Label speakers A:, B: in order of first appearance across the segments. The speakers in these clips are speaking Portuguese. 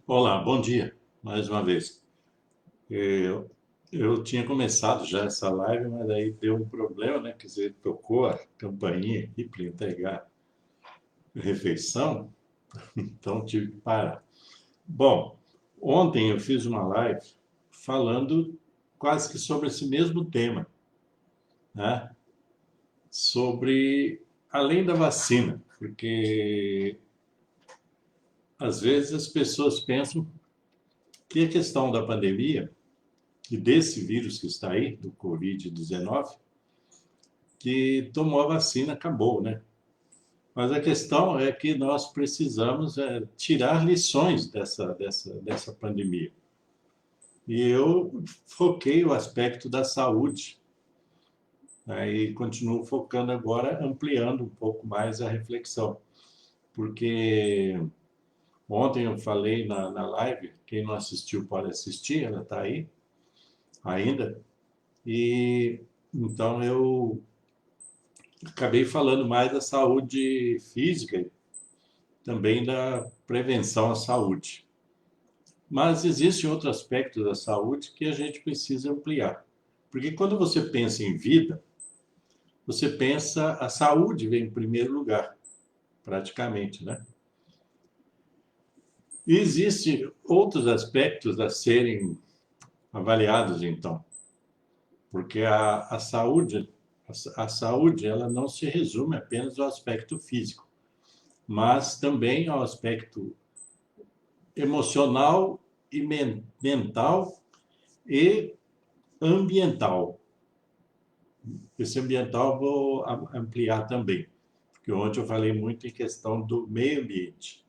A: Olá, bom dia, mais uma vez. Eu tinha começado já essa live, mas aí deu um problema, né? Quer dizer, tocou a campainha aqui para entregar a refeição, então tive que parar. Bom, ontem eu fiz uma live falando quase que sobre esse mesmo tema, né? Sobre além da vacina, porque às vezes as pessoas pensam que a questão da pandemia e desse vírus que está aí, do Covid-19, que tomou a vacina, acabou, né? Mas a questão é que nós precisamos tirar lições dessa pandemia. E eu foquei o aspecto da saúde, né, e continuo focando agora, ampliando um pouco mais a reflexão. Porque ontem eu falei na live, quem não assistiu pode assistir, ela está aí ainda. E então eu acabei falando mais da saúde física, também da prevenção à saúde. Mas existe outro aspecto da saúde que a gente precisa ampliar. Porque quando você pensa em vida, você pensa, a saúde vem em primeiro lugar, praticamente, né? E existem outros aspectos a serem avaliados, então, porque a saúde ela não se resume apenas ao aspecto físico, mas também ao aspecto emocional e mental e ambiental. Esse ambiental vou ampliar também, porque ontem eu falei muito em questão do meio ambiente.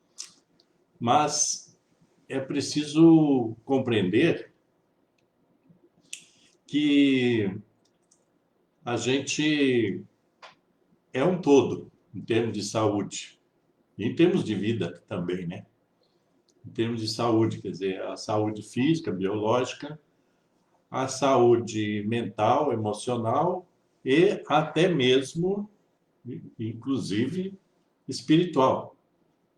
A: Mas é preciso compreender que a gente é um todo em termos de saúde, e em termos de vida também, né? Em termos de saúde, quer dizer, a saúde física, biológica, a saúde mental, emocional e até mesmo, inclusive, espiritual,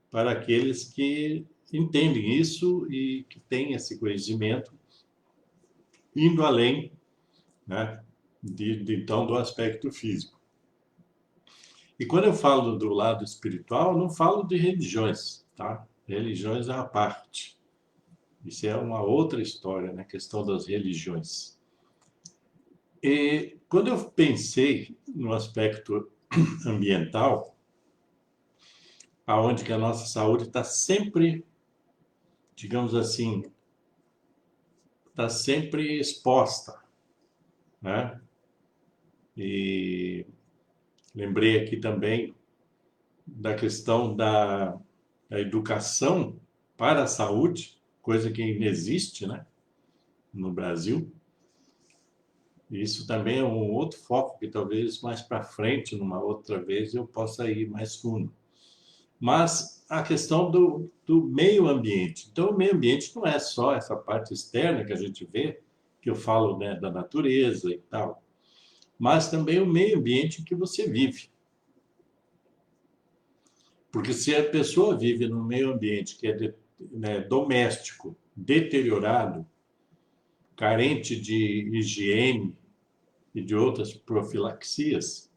A: para aqueles que entendem isso e que têm esse conhecimento, indo além, né, então do aspecto físico. E quando eu falo do lado espiritual, não falo de religiões, tá? Religiões é a parte. Isso é uma outra história, né? A questão das religiões. E quando eu pensei no aspecto ambiental, aonde que a nossa saúde está sempre, digamos assim, está sempre exposta, né? E lembrei aqui também da questão da educação para a saúde, coisa que ainda existe, né, no Brasil. Isso também é um outro foco que talvez mais para frente, numa outra vez, eu possa ir mais fundo. Mas a questão do meio ambiente. Então, o meio ambiente não é só essa parte externa que a gente vê, que eu falo, né, da natureza e tal, mas também o meio ambiente que você vive. Porque se a pessoa vive num meio ambiente que é né, doméstico, deteriorado, carente de higiene e de outras profilaxias,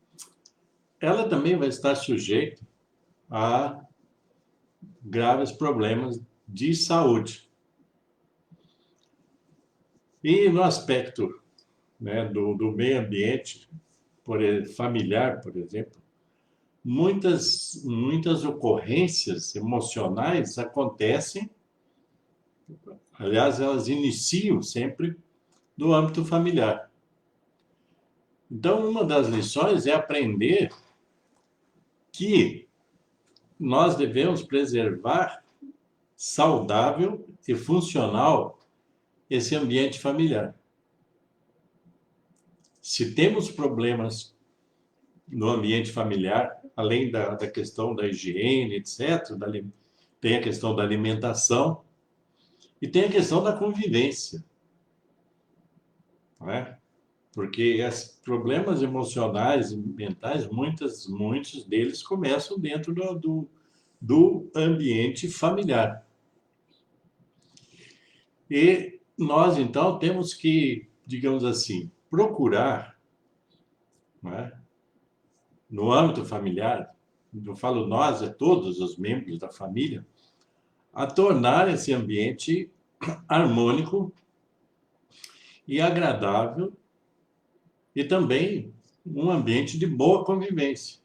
A: ela também vai estar sujeita a graves problemas de saúde. E no aspecto, né, do meio ambiente, familiar, por exemplo, muitas ocorrências emocionais acontecem, aliás, elas iniciam sempre no âmbito familiar. Então, uma das lições é aprender que nós devemos preservar saudável e funcional esse ambiente familiar. Se temos problemas no ambiente familiar, além da questão da higiene, etc., tem a questão da alimentação e tem a questão da convivência, não é? Porque esses problemas emocionais e mentais, muitos deles começam dentro do ambiente familiar. E nós, então, temos que, digamos assim, procurar, né, no âmbito familiar, eu falo nós, é todos os membros da família, a tornar esse ambiente harmônico e agradável e também um ambiente de boa convivência.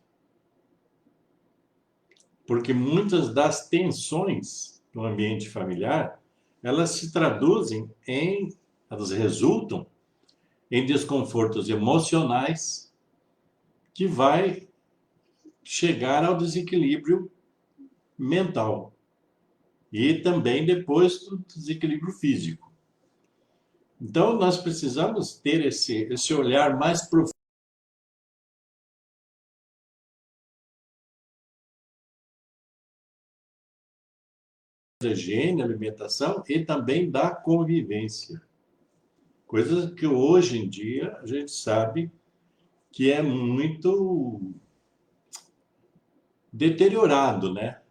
A: Porque muitas das tensões no ambiente familiar, elas se traduzem elas resultam em desconfortos emocionais que vai chegar ao desequilíbrio mental e também depois do desequilíbrio físico. Então, nós precisamos ter esse olhar mais profundo da higiene, alimentação e também da convivência. Coisas que hoje em dia a gente sabe que é muito deteriorado, né?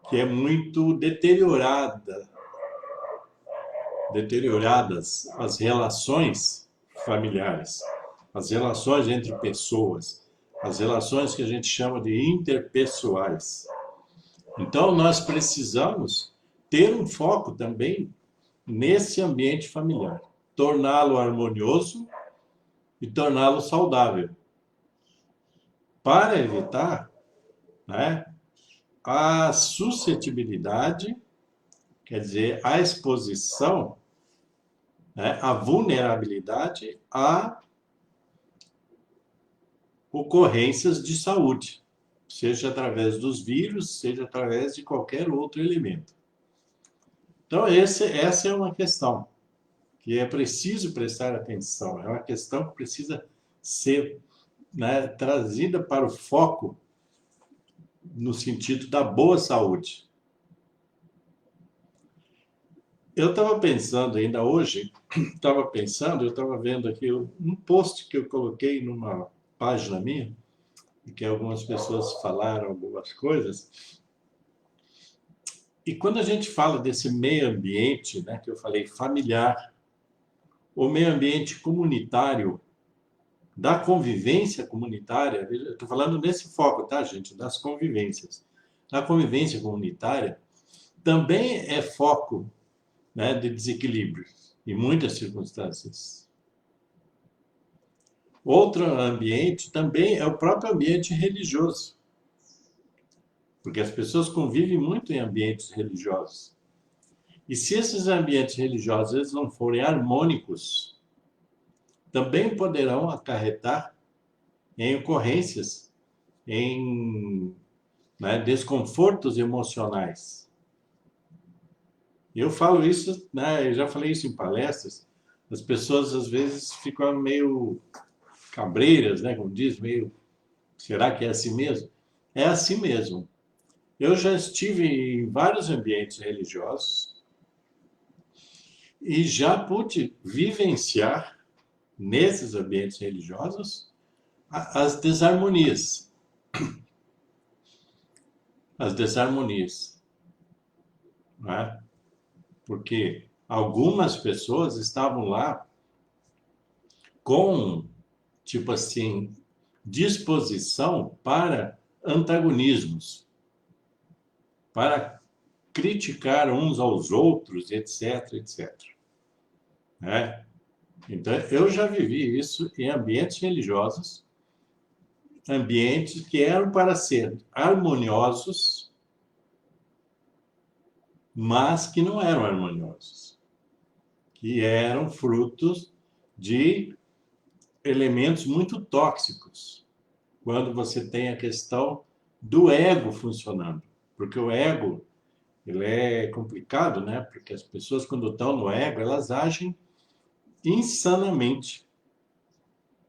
A: Que é muito deterioradas as relações familiares, as relações entre pessoas, as relações que a gente chama de interpessoais. Então, nós precisamos ter um foco também nesse ambiente familiar, torná-lo harmonioso e torná-lo saudável, para evitar, né, a suscetibilidade, quer dizer, a exposição, né, a vulnerabilidade a ocorrências de saúde, seja através dos vírus, seja através de qualquer outro elemento. Então, essa é uma questão que é preciso prestar atenção, é uma questão que precisa ser, né, trazida para o foco no sentido da boa saúde. Eu estava pensando ainda hoje, eu estava vendo aqui um post que eu coloquei numa página minha, que algumas pessoas falaram algumas coisas. E quando a gente fala desse meio ambiente, né, que eu falei familiar, o meio ambiente comunitário, da convivência comunitária, estou falando nesse foco, tá, gente, das convivências. Da convivência comunitária também é foco, né, de desequilíbrio em muitas circunstâncias. Outro ambiente também é o próprio ambiente religioso, porque as pessoas convivem muito em ambientes religiosos. E se esses ambientes religiosos eles não forem harmônicos, também poderão acarretar em ocorrências, em, né, desconfortos emocionais. Eu falo isso, né, eu já falei isso em palestras, as pessoas às vezes ficam meio cabreiras, né, como diz, meio, será que é assim mesmo? É assim mesmo. Eu já estive em vários ambientes religiosos e já pude vivenciar nesses ambientes religiosos as desarmonias. As desarmonias. Né? Porque algumas pessoas estavam lá com, tipo assim, disposição para antagonismos, para criticar uns aos outros, etc, etc. Né? Então, eu já vivi isso em ambientes religiosos, ambientes que eram para ser harmoniosos, mas que não eram harmoniosos, que eram frutos de elementos muito tóxicos, quando você tem a questão do ego funcionando. Porque o ego, ele é complicado, né? Porque as pessoas, quando estão no ego, elas agem insanamente.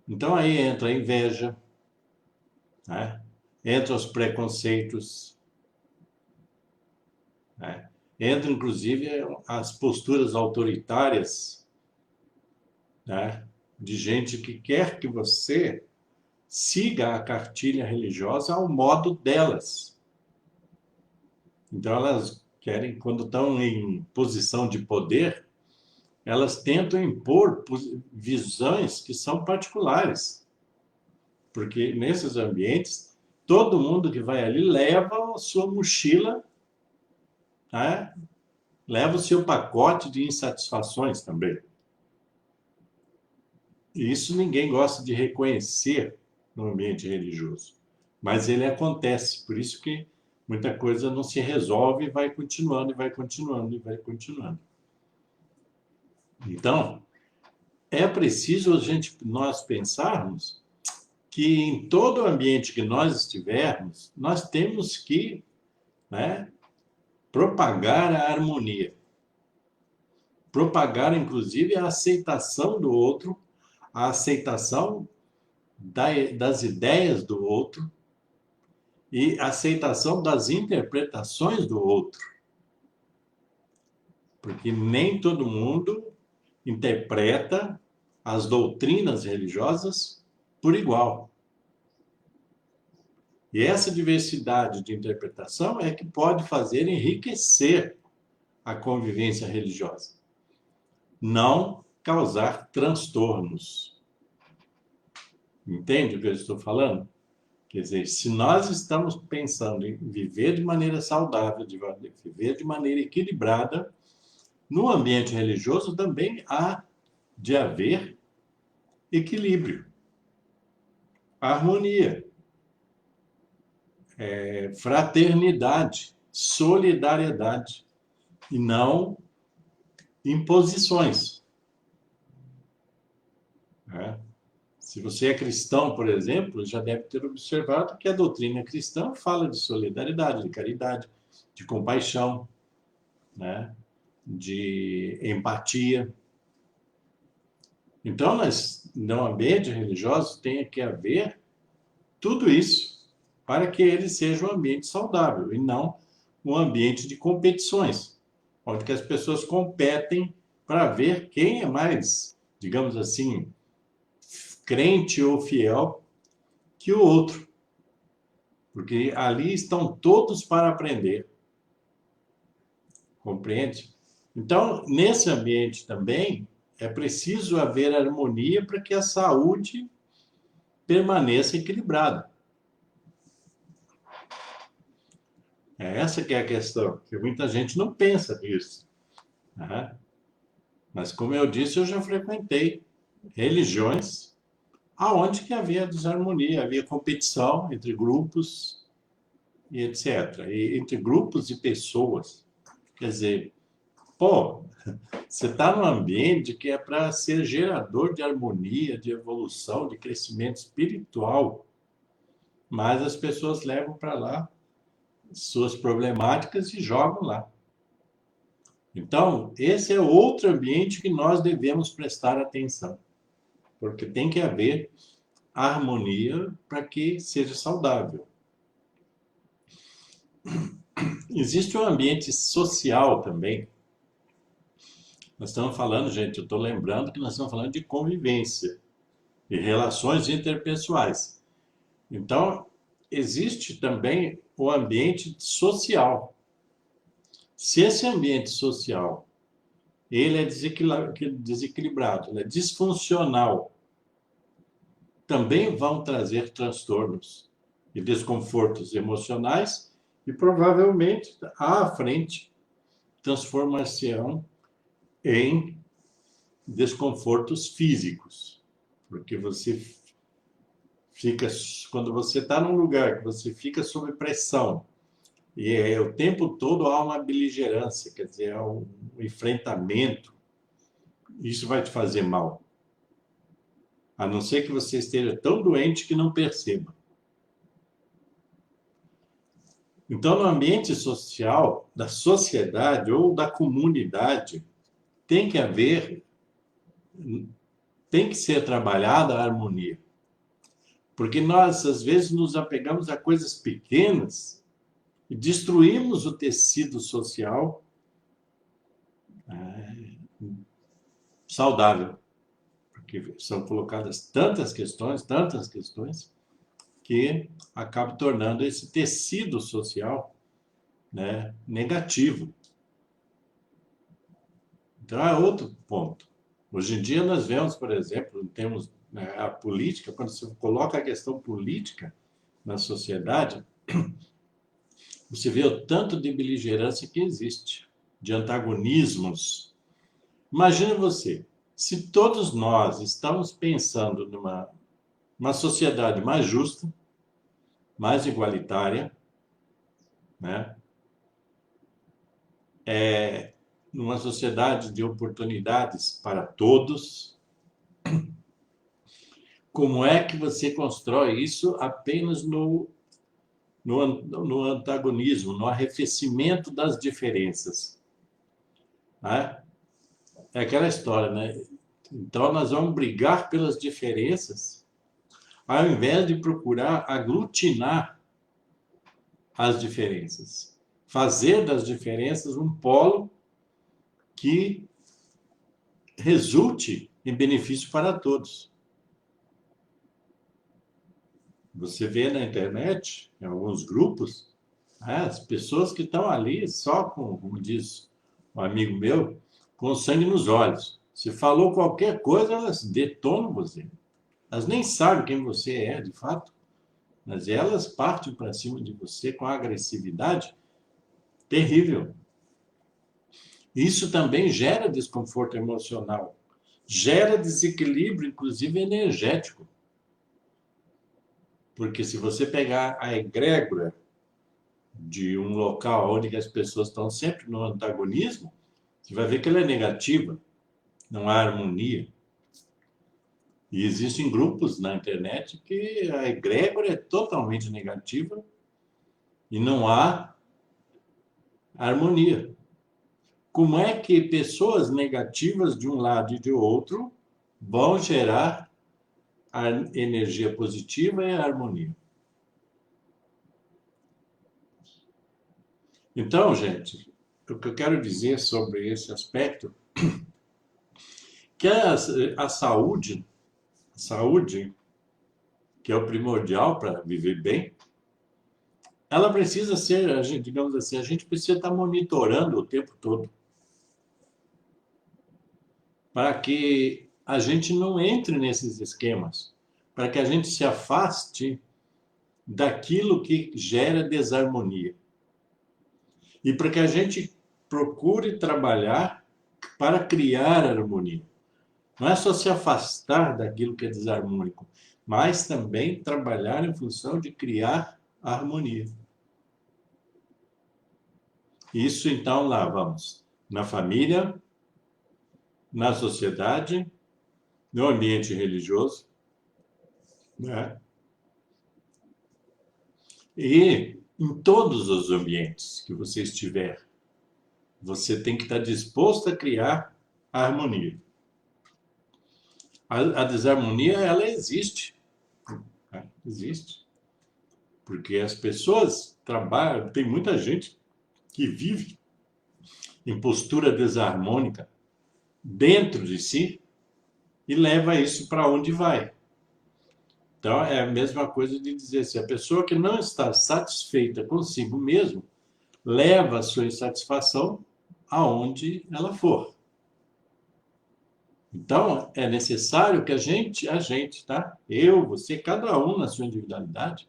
A: Então aí entra a inveja, né? Entra os preconceitos, né? Entra, inclusive, as posturas autoritárias, né? De gente que quer que você siga a cartilha religiosa ao modo delas. Então, elas querem, quando estão em posição de poder, elas tentam impor visões que são particulares, porque nesses ambientes, todo mundo que vai ali leva a sua mochila, né? Leva o seu pacote de insatisfações também. E isso ninguém gosta de reconhecer no ambiente religioso. Mas ele acontece, por isso que muita coisa não se resolve e vai continuando, e vai continuando, e vai continuando. Então, é preciso nós pensarmos que em todo o ambiente que nós estivermos, nós temos que, né, propagar a harmonia. Propagar, inclusive, a aceitação do outro, a aceitação das ideias do outro e a aceitação das interpretações do outro. Porque nem todo mundo interpreta as doutrinas religiosas por igual. E essa diversidade de interpretação é que pode fazer enriquecer a convivência religiosa, não causar transtornos. Entende o que eu estou falando? Quer dizer, se nós estamos pensando em viver de maneira saudável, de viver de maneira equilibrada, no ambiente religioso também há de haver equilíbrio, harmonia, fraternidade, solidariedade, e não imposições. Né? Se você é cristão, por exemplo, já deve ter observado que a doutrina cristã fala de solidariedade, de caridade, de compaixão, né? De empatia. Então, no ambiente religioso tem que haver tudo isso para que ele seja um ambiente saudável e não um ambiente de competições, onde que as pessoas competem para ver quem é mais, digamos assim, crente ou fiel que o outro. Porque ali estão todos para aprender. Compreende? Então, nesse ambiente também, é preciso haver harmonia para que a saúde permaneça equilibrada. É essa que é a questão, que muita gente não pensa nisso. Né? Mas, como eu disse, eu já frequentei religiões aonde que havia desarmonia, havia competição entre grupos e etc. E entre grupos e pessoas. Quer dizer, pô, você está num ambiente que é para ser gerador de harmonia, de evolução, de crescimento espiritual, mas as pessoas levam para lá suas problemáticas e jogam lá. Então, esse é outro ambiente que nós devemos prestar atenção, porque tem que haver harmonia para que seja saudável. Existe um ambiente social também. Nós estamos falando, gente, eu estou lembrando que nós estamos falando de convivência e relações interpessoais. Então, existe também o ambiente social. Se esse ambiente social ele é desequilibrado, ele é disfuncional, também vão trazer transtornos e desconfortos emocionais e provavelmente à frente transformação em desconfortos físicos, porque você fica, quando você está num lugar que você fica sob pressão e o tempo todo há uma beligerância, quer dizer, há um enfrentamento, isso vai te fazer mal. A não ser que você esteja tão doente que não perceba. Então, no ambiente social, da sociedade ou da comunidade, tem que haver, tem que ser trabalhada a harmonia. Porque nós, às vezes, nos apegamos a coisas pequenas e destruímos o tecido social saudável. Porque são colocadas tantas questões, que acaba tornando esse tecido social, né, negativo. Então, é outro ponto. Hoje em dia, nós vemos, por exemplo, temos a política, quando você coloca a questão política na sociedade, você vê o tanto de beligerância que existe, de antagonismos. Imagine você, se todos nós estamos pensando numa uma sociedade mais justa, mais igualitária, né? Numa sociedade de oportunidades para todos, como é que você constrói isso apenas no antagonismo, no arrefecimento das diferenças? Né? É aquela história, né? Então, nós vamos brigar pelas diferenças, ao invés de procurar aglutinar as diferenças. Fazer das diferenças um polo que resulte em benefício para todos. Você vê na internet, em alguns grupos, as pessoas que estão ali só com, como diz um amigo meu, com sangue nos olhos. Se falou qualquer coisa, elas detonam você. Elas nem sabem quem você é, de fato, mas elas partem para cima de você com agressividade terrível. Isso também gera desconforto emocional, gera desequilíbrio, inclusive energético. Porque se você pegar a egrégora de um local onde as pessoas estão sempre no antagonismo, você vai ver que ela é negativa, não há harmonia. E existem grupos na internet que a egrégora é totalmente negativa e não há harmonia. Como é que pessoas negativas de um lado e de outro vão gerar a energia positiva e a harmonia? Então, gente, o que eu quero dizer sobre esse aspecto que a saúde, que é o primordial para viver bem, ela precisa ser, digamos assim, a gente precisa estar monitorando o tempo todo para que a gente não entre nesses esquemas, para que a gente se afaste daquilo que gera desarmonia e para que a gente procure trabalhar para criar harmonia. Não é só se afastar daquilo que é desarmônico, mas também trabalhar em função de criar harmonia. Isso, então, lá vamos. Na família, na sociedade, no ambiente religioso, né? E em todos os ambientes que você estiver, você tem que estar disposto a criar a harmonia. A desarmonia, ela existe. Né? Existe. Porque as pessoas trabalham, tem muita gente que vive em postura desarmônica dentro de si e leva isso para onde vai. Então, é a mesma coisa de dizer assim, a pessoa que não está satisfeita consigo mesmo, leva a sua insatisfação aonde ela for. Então, é necessário que a gente, tá? Eu, você, cada um na sua individualidade,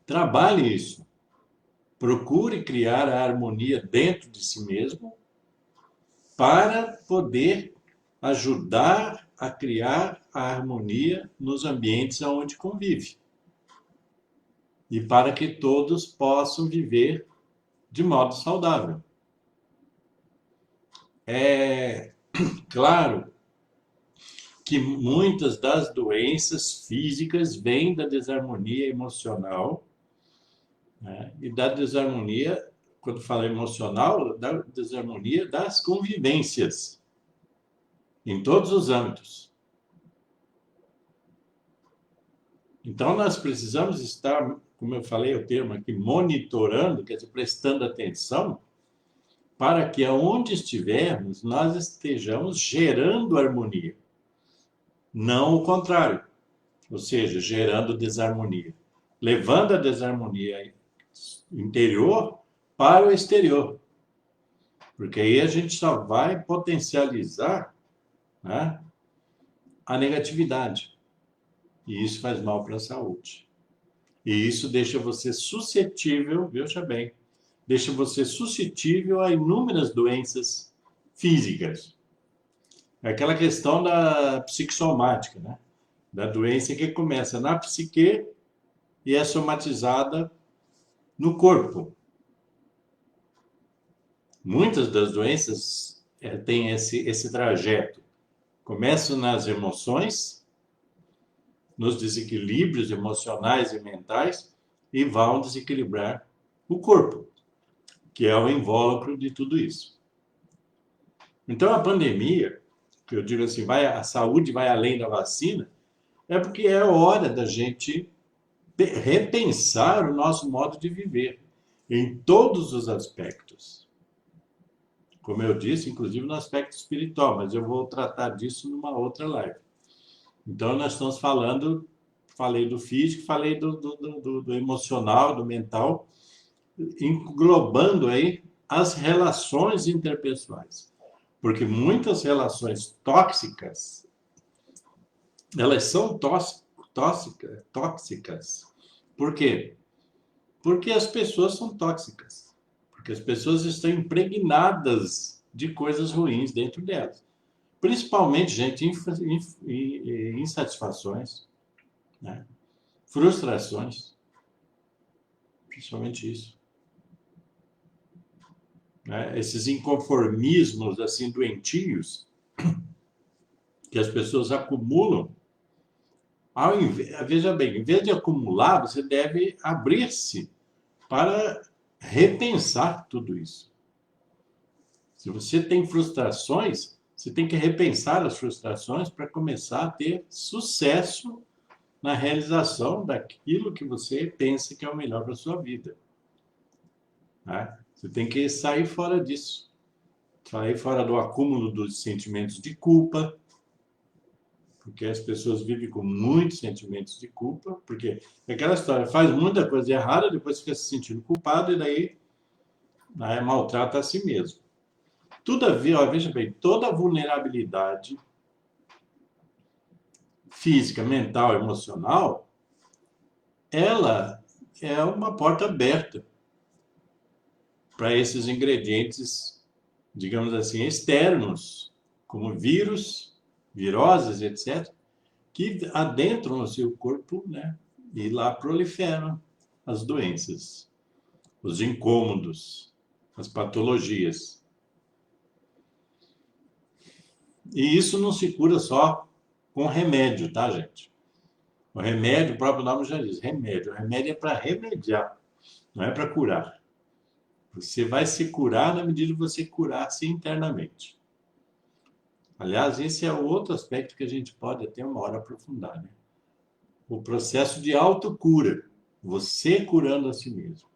A: trabalhe isso. Procure criar a harmonia dentro de si mesmo para poder ajudar a criar a harmonia nos ambientes onde convive. E para que todos possam viver de modo saudável. É claro que muitas das doenças físicas vêm da desarmonia emocional, né? E da desarmonia, quando falo emocional, da desarmonia das convivências, em todos os âmbitos. Então, nós precisamos estar, como eu falei o termo aqui, monitorando, quer dizer, prestando atenção, para que aonde estivermos, nós estejamos gerando harmonia. Não o contrário, ou seja, gerando desarmonia. Levando a desarmonia interior para o exterior. Porque aí a gente só vai potencializar, né, a negatividade. E isso faz mal para a saúde. E isso deixa você suscetível, veja bem, deixa você suscetível a inúmeras doenças físicas. É aquela questão da psicossomática, né? Da doença que começa na psique e é somatizada no corpo. Muitas das doenças têm esse trajeto. Começam nas emoções, nos desequilíbrios emocionais e mentais e vão desequilibrar o corpo, que é o invólucro de tudo isso. Então, a pandemia, que eu digo assim, a saúde vai além da vacina, é porque é hora da gente repensar o nosso modo de viver em todos os aspectos. Como eu disse, inclusive no aspecto espiritual, mas eu vou tratar disso numa outra live. Então, nós estamos falei do físico, falei do emocional, do mental, englobando aí as relações interpessoais. Porque muitas relações tóxicas, elas são tóxicas. Por quê? Porque as pessoas são tóxicas. Porque as pessoas estão impregnadas de coisas ruins dentro delas. Principalmente, gente, insatisfações, né? Frustrações, principalmente isso. Né? Esses inconformismos, assim, doentios, que as pessoas acumulam. Veja bem, em vez de acumular, você deve abrir-se para repensar tudo isso. Se você tem frustrações, você tem que repensar as frustrações para começar a ter sucesso na realização daquilo que você pensa que é o melhor para a sua vida. Né? Você tem que sair fora disso. Sair fora do acúmulo dos sentimentos de culpa, porque as pessoas vivem com muitos sentimentos de culpa, porque é aquela história, faz muita coisa errada, depois fica se sentindo culpado e daí maltrata a si mesmo. Todavia, veja bem, toda vulnerabilidade física, mental, emocional, ela é uma porta aberta para esses ingredientes, digamos assim, externos, como vírus, viroses, etc., que adentram no seu corpo, né, e lá proliferam as doenças, os incômodos, as patologias. E isso não se cura só com remédio, tá, gente? O remédio, o próprio nome já diz, remédio. O remédio é para remediar, não é para curar. Você vai se curar na medida que você curar-se internamente. Aliás, esse é outro aspecto que a gente pode até uma hora aprofundar, né? O processo de autocura, você curando a si mesmo.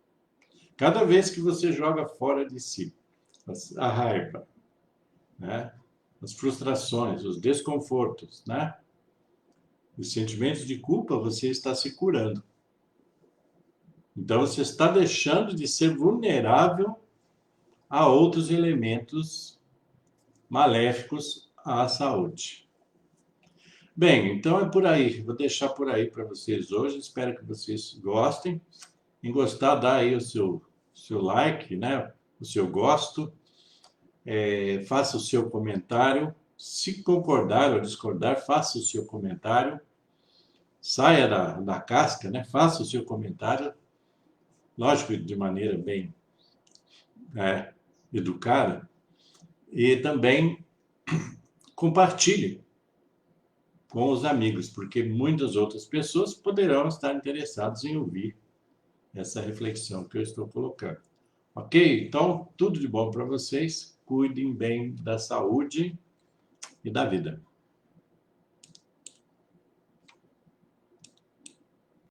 A: Cada vez que você joga fora de si a raiva, né? As frustrações, os desconfortos, né? Os sentimentos de culpa, você está se curando. Então, você está deixando de ser vulnerável a outros elementos maléficos à saúde. Bem, então é por aí. Vou deixar por aí para vocês hoje. Espero que vocês gostem. Em gostar, dá aí o seu like, né? O seu gosto. Faça o seu comentário. Se concordar ou discordar, faça o seu comentário. Saia da casca, né? Faça o seu comentário. Lógico, de maneira bem educada. E também compartilhe com os amigos, porque muitas outras pessoas poderão estar interessadas em ouvir essa reflexão que eu estou colocando. Ok? Então, tudo de bom para vocês. Cuidem bem da saúde e da vida.